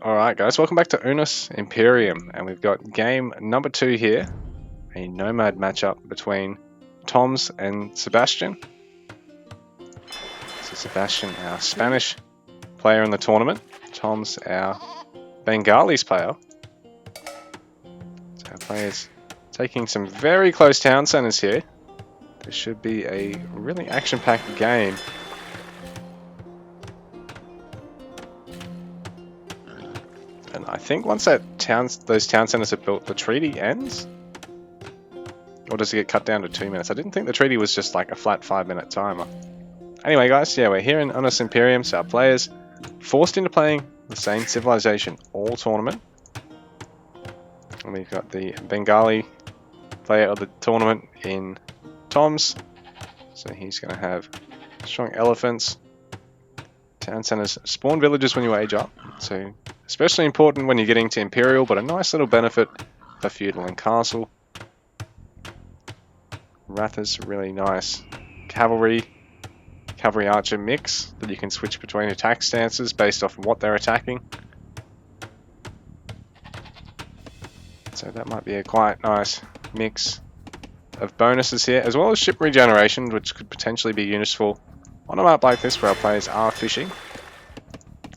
Alright guys, welcome back to Unus Imperium, and we've got game number 2 here, a nomad matchup between TomS and Sebastian. So Sebastian, our Spanish player in the tournament, TomS, our Bengalis player. So our players taking some very close town centers here. This should be a really action-packed game. And I think once those town centers are built, the treaty ends? Or does it get cut down to 2 minutes? I didn't think the treaty was just like a flat 5-minute timer. Anyway guys, yeah, we're here in Unus Imperium, so our players forced into playing the same civilization all tournament. And we've got the Bengali player of the tournament in TomS. So he's going to have strong elephants. Town centers spawn villages when you age up, so especially important when you're getting to Imperial, but a nice little benefit for Feudal and Castle. Ratha's really nice cavalry archer mix that you can switch between attack stances based off of what they're attacking. So that might be a quite nice mix of bonuses here, as well as ship regeneration, which could potentially be useful on a map like this where our players are fishing.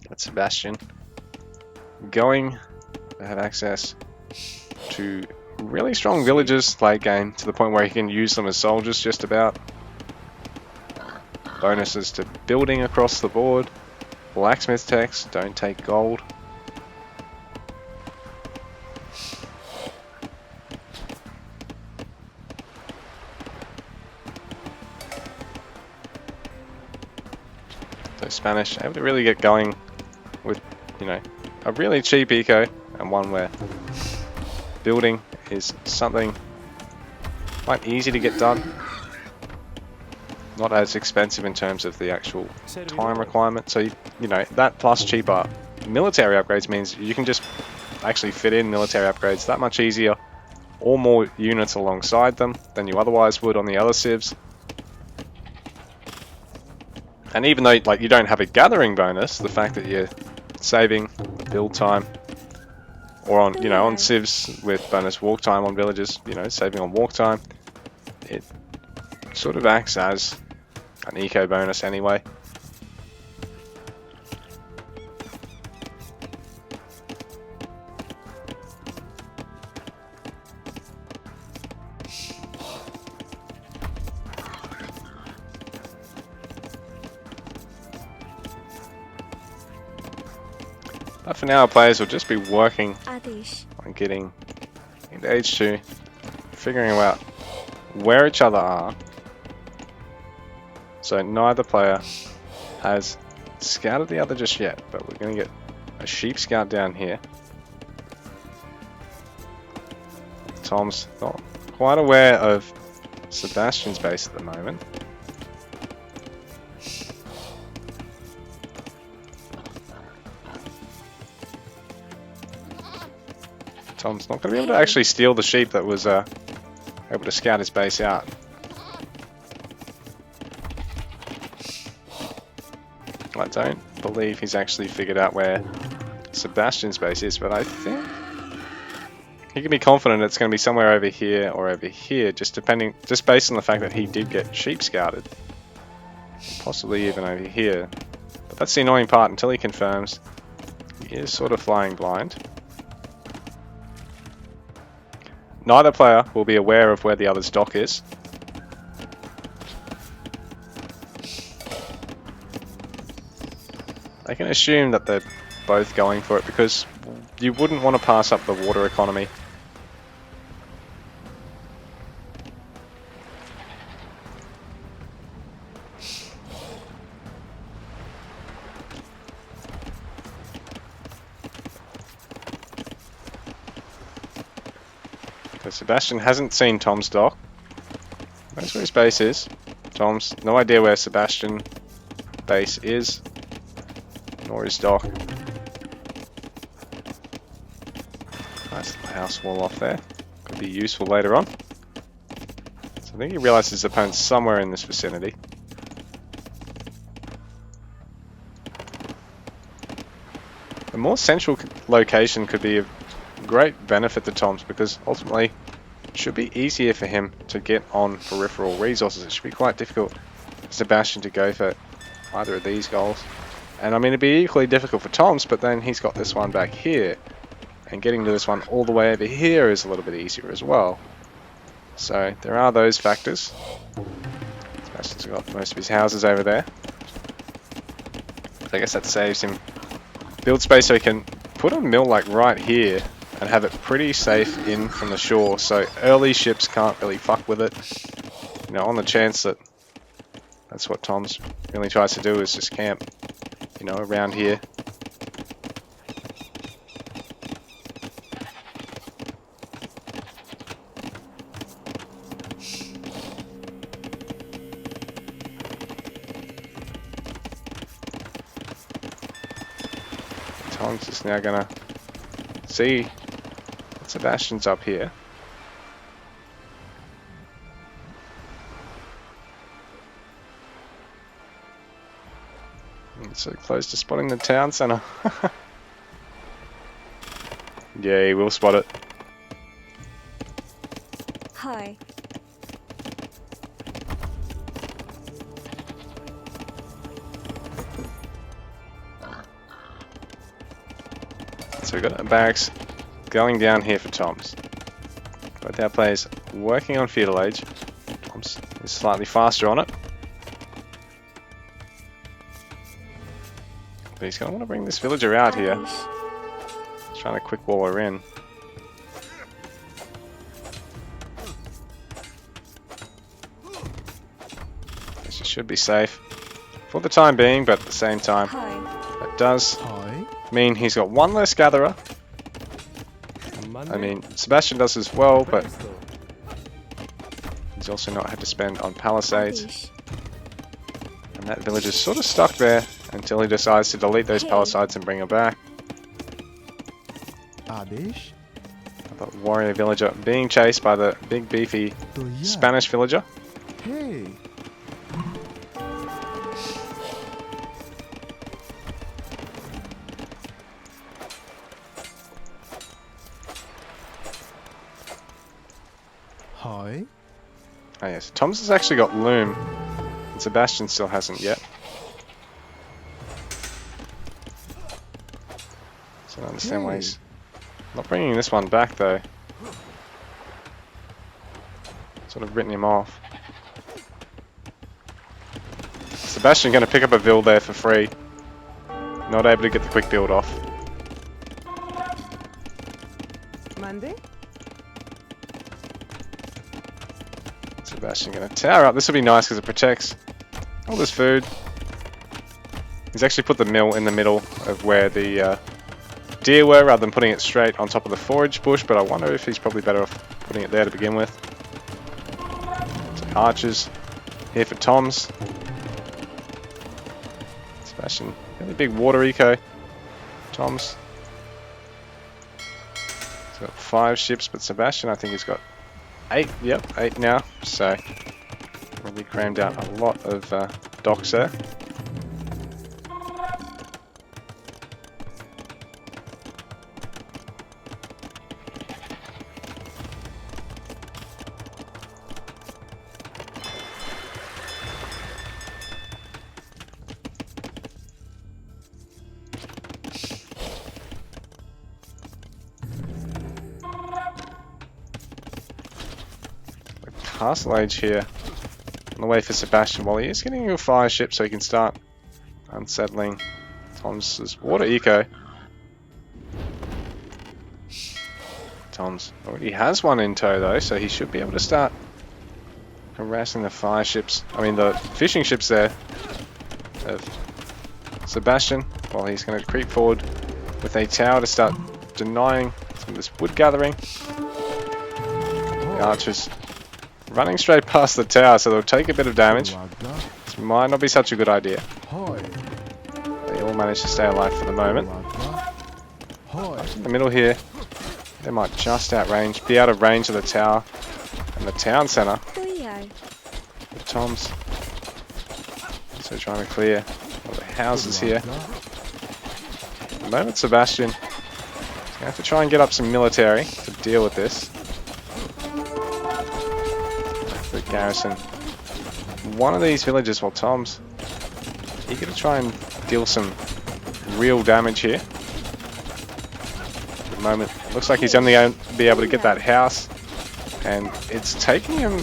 That's Sebastian going to have access to really strong villages late game, to the point where he can use them as soldiers just about. Bonuses to building across the board. Blacksmith techs don't take gold. So Spanish able to really get going with, you know, a really cheap eco, and one where building is something quite easy to get done. Not as expensive in terms of the actual time requirement. So, you know, that plus cheaper military upgrades means you can just actually fit in military upgrades that much easier, or more units alongside them than you otherwise would on the other civs. And even though like you don't have a gathering bonus, the fact that you're saving build time, or on, you know, on civs with bonus walk time on villages, you know, saving on walk time, it sort of acts as an eco bonus anyway. But for now, our players will just be working on getting into H2, figuring out where each other are. So neither player has scouted the other just yet, but we're going to get a sheep scout down here. TomS not quite aware of Sebastian's base at the moment. TomS not going to be able to actually steal the sheep that was able to scout his base out. I don't believe he's actually figured out where Sebastian's base is, but I think he can be confident it's going to be somewhere over here or over here, just based on the fact that he did get sheep scouted. Possibly even over here. But that's the annoying part. Until he confirms, he is sort of flying blind. Neither player will be aware of where the other's dock is. I can assume that they're both going for it, because you wouldn't want to pass up the water economy. Because Sebastian hasn't seen TomS' dock. That's where his base is. TomS, no idea where Sebastian's base is, nor his dock. Nice little house wall off there. Could be useful later on. So I think he realizes his opponent's somewhere in this vicinity. a more central location could be of great benefit to TomS, because ultimately it should be easier for him to get on peripheral resources. It should be quite difficult for Sebastian to go for either of these goals. And I mean, it'd be equally difficult for TomS, but then he's got this one back here. And getting to this one all the way over here is a little bit easier as well. So there are those factors. Sebastian's got most of his houses over there. I guess that saves him build space, so he can put a mill like right here and have it pretty safe in from the shore, so early ships can't really fuck with it. You know, on the chance that that's what TomS really tries to do, is just camp, you know, around here. TomS is now gonna see that Sebastian's up here. And so close to spotting the town centre. Yeah, he will spot it. Hi. So we've got barracks going down here for TomS. Both our players working on feudal age. TomS is slightly faster on it. But he's going to want to bring this villager out here. He's trying to quick wall her in. She should be safe for the time being, but at the same time, that does mean he's got one less gatherer. I mean, Sebastian does as well, but he's also not had to spend on palisades. And that villager's sort of stuck there until he decides to delete those palisades and bring her back. The warrior villager being chased by the big beefy Spanish villager. Oh yes, TomS has actually got loom, and Sebastian still hasn't yet. So I don't understand why he's not bringing this one back though. Sort of written him off. Sebastian going to pick up a vill there for free. Not able to get the quick build off. Monday? Sebastian going to tower up. This will be nice because it protects all this food. He's actually put the mill in the middle of where the deer were, rather than putting it straight on top of the forage bush, but I wonder if he's probably better off putting it there to begin with. So archers here for TomS. Sebastian, really big water eco. TomS. He's got 5 ships, but Sebastian I think he's got 8, yep, 8 now, so really crammed out a lot of docks there. Castle Age here on the way for Sebastian, while he is getting a fire ship so he can start unsettling TomS's water eco. TomS already has one in tow though, so he should be able to start harassing the fire ships, I mean the fishing ships there of Sebastian, while he's going to creep forward with a tower to start denying some of this wood gathering. The archers running straight past the tower, so they'll take a bit of damage. This might not be such a good idea. They all manage to stay alive for the moment. In the middle here, they might just be out of range of the tower and the town centre. The TomS also trying to clear all the houses here. the moment Sebastian is going to have to try and get up some military to deal with this. The garrison. One of these villages, while TomS eager to try and deal some real damage here. At the moment, it looks like he's only going to be able to get that house, and it's taking him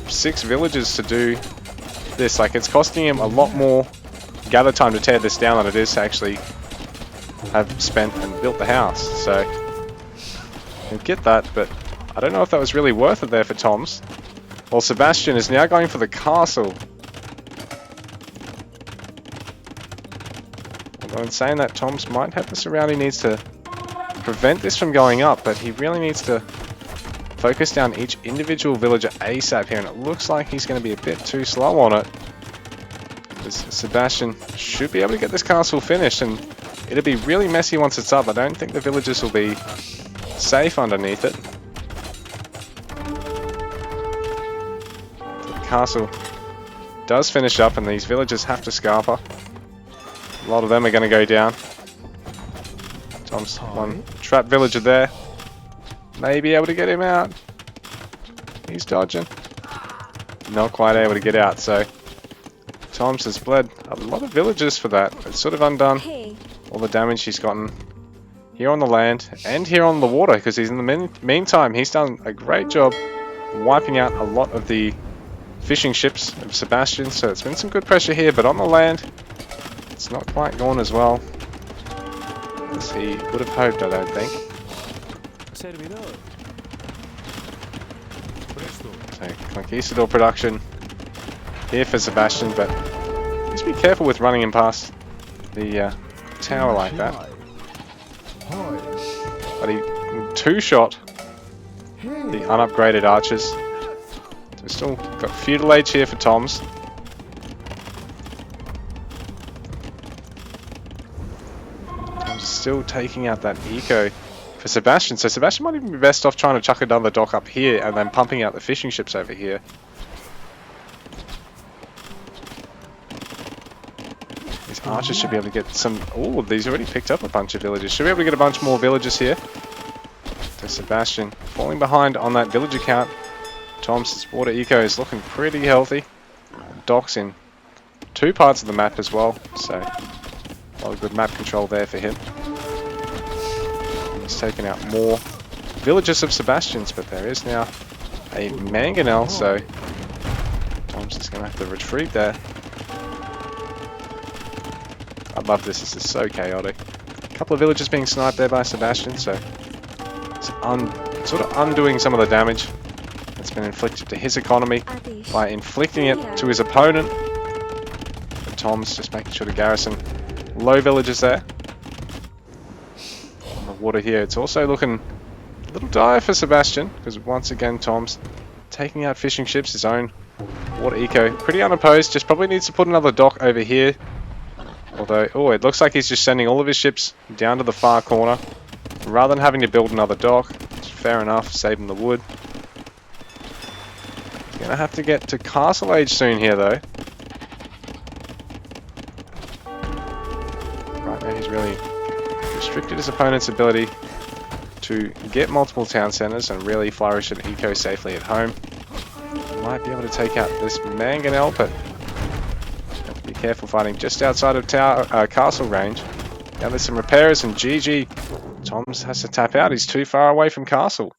6 villages to do this. Like, it's costing him a lot more gather time to tear this down than it is to actually have spent and built the house. So I get that, but I don't know if that was really worth it there for TomS. Well, Sebastian is now going for the castle. Although in saying that, TomS might have the surround he needs to prevent this from going up, but he really needs to focus down each individual villager ASAP here, and it looks like he's going to be a bit too slow on it. Sebastian should be able to get this castle finished, and it'll be really messy once it's up. I don't think the villagers will be safe underneath it. The castle does finish up, and these villagers have to scarper. A lot of them are going to go down. TomS, one trapped villager there. May be able to get him out. He's dodging. Not quite able to get out, so TomS has bled a lot of villagers for that. It's sort of undone all the damage he's gotten here on the land and here on the water, because he's in the meantime he's done a great job wiping out a lot of the fishing ships of Sebastian. So it's been some good pressure here, but on the land it's not quite gone as well as he would have hoped, I don't think. So Conquistador production here for Sebastian, but just be careful with running him past the tower like that. But he two-shot the unupgraded archers. So we've still got feudal age here for TomS. TomS is still taking out that eco for Sebastian, so Sebastian might even be best off trying to chuck another dock up here and then pumping out the fishing ships over here. These archers should be able to get some... Oh, these already picked up a bunch of villages. Should be able to get a bunch more villages here. So Sebastian falling behind on that villager count. TomS' water eco is looking pretty healthy. Docks in 2 parts of the map as well, so a lot of good map control there for him. He's taken out more villages of Sebastian's, but there is now a mangonel, so TomS is going to have to retreat there. I love this. This is so chaotic. A couple of villages being sniped there by Sebastian, so it's sort of undoing some of the damage that's been inflicted to his economy by inflicting it to his opponent. But TomS just making sure to garrison low villages there. On the water here, it's also looking a little dire for Sebastian, because once again TomS taking out fishing ships, his own water eco pretty unopposed. Just probably needs to put another dock over here. Although, oh, it looks like he's just sending all of his ships down to the far corner rather than having to build another dock. It's fair enough, saving the wood. He's going to have to get to Castle Age soon here, though. Right now he's really restricted his opponent's ability to get multiple town centers and really flourish an eco safely at home. He might be able to take out this mangonel, but be careful fighting just outside of castle range. Now there's some repairs, and GG. TomS has to tap out. He's too far away from castle.